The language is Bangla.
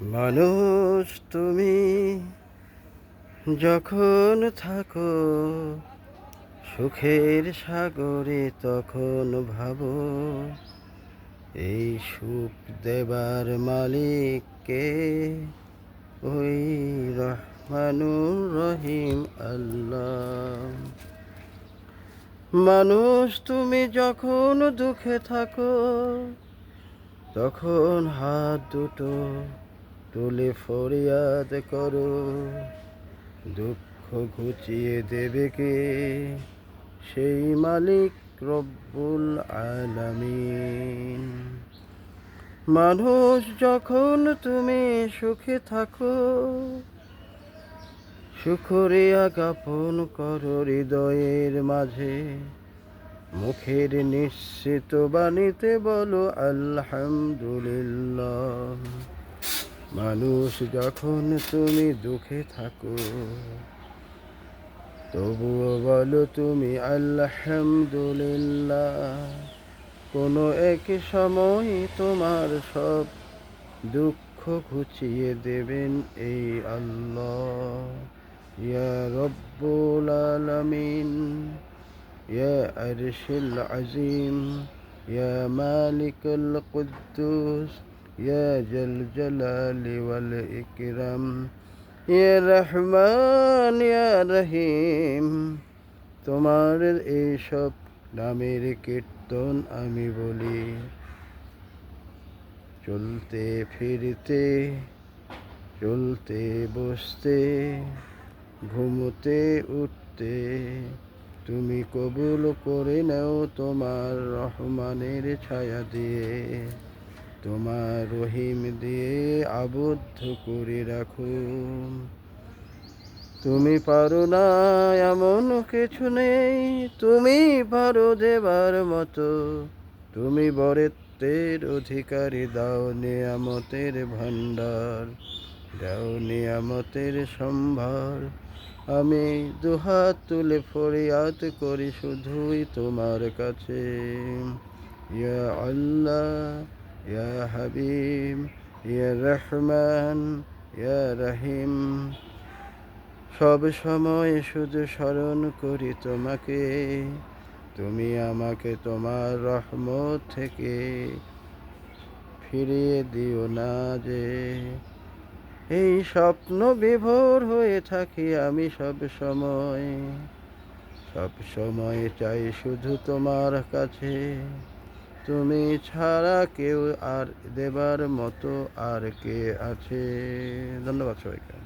মানুষ তুমি যখন থাকো সুখের সাগরে, তখন ভাবো এই সুখ দেবার মালিককে, ওই রহমানুর রহিম আল্লাহ। মানুষ তুমি যখন দুঃখে থাকো, তখন হাত দুটো তুলে ফরিয়াদ করো, দুঃখ ঘুচিয়ে দেবে কে, সেই মালিক রব্বুল আলামিন। মানুষ যখন তুমি সুখে থাকো, শুকরিয়া জ্ঞাপন করো হৃদয়ের মাঝে, মুখের নিশ্চিত বাণীতে বলো আলহামদুলিল্লাহ। মানুষ যখন তুমি দুঃখে থাকো, তবুও বলো তুমি আলহামদুলিল্লাহ। কোনো এক সময় তোমার সব দুঃখ ঘুচিয়ে দেবেন এই আল্লাহ। ইয়া রব্বুল আলামিন, ইয়া আরশিল আজিম, ইয়া মালিকুল কুদ্দুস, ইয়া জাল জালালি ওয়াল ইকরাম, ইয়া রহমান ইয়া রহিম। তোমার এইসব নামের কীর্তন আমি বলি, চলতে ফিরতে, চলতে বসতে, ঘুমোতে উঠতে। তুমি কবুল করে নাও তোমার রহমানের ছায়া দিয়ে, তোমার রহিম দিয়ে আবদ্ধ করে রাখো। তুমি পারো না এমন কিছু নেই, তুমি পারো দেবার মতো। তুমি বরেত্বের অধিকারী, দাও নিয়ামতের ভান্ডার, দাও নিয়ামতের সম্ভার। আমি দুহাত তুলে ফরিয়াদ করি শুধুই তোমার কাছে। ইয়া আল্লাহ, ইয়া হাবিব, ইয়া রহমান, ইয়া রহিম। সব সময় শুধু স্মরণ করি তোমাকে, তুমি আমাকে তোমার রহমত থেকে ফিরিয়ে দিও না যে। এই স্বপ্ন বিভোর হয়ে থাকি আমি সব সময়, সব সময় চাই শুধু তোমার কাছে। তুমি ছাড়া কেউ আর দেবার মতো আর কে আছে? ধন্যবাদ সবাইকে।